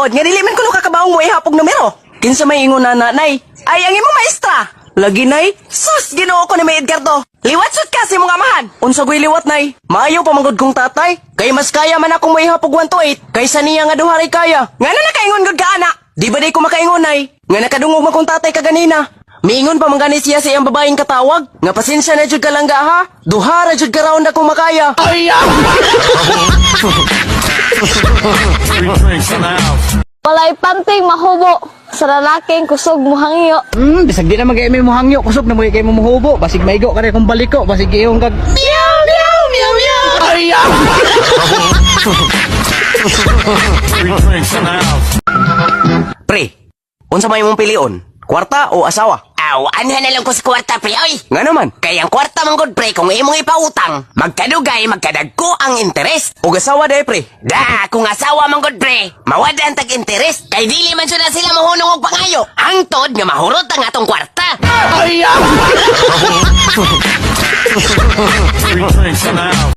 tinuod nga dili man kuno kakabaong mo ihapog numero. Kinsa may ingon na nanay? Ay ang imong maestra. Lagi nay, sus Ginoo ko ni May Edgardo. Liwat sud kasi mong amahan. Unsa goy liwat nay? Maayo pa manggod kong tatay. Kay mas kaya man akong maihapog 1 to 8 kaysa niya nga duha ray kaya. Ngano na kaingon gud ka anak? Di ba day ko makaingon nay? Nga nakadungog man kong tatay kaganina. Miingon pa manggani siya sa iyang babaeng katawag. Nga pasensya na jud ka lang ga ha. Duha ra jud ka raon akong makaya. Ay! Walay panting mahubo sa lalaking kusog muhangyo. Bisag di na magay mo hangyo, kusog na magay mo muhubo, basig maigo ka rin kung baliko, basig iyong kag meow meow meow meow. Ayaw! Pre, unsa may mong pilion? Kwarta o asawa? Aw, anha na lang ko sa kwarta, pre, oy. Nga naman. Kaya ang kwarta man gud, pre, kung imong ipautang, magkadugay, magkadagko ang interes. O asawa day pre. Da, kung asawa man gud, pre, mawada ang tag-interes. Kay dili man sila sila mahunong og pangayo. Hangtod nga mahurot ang atong kwarta. Ayaw!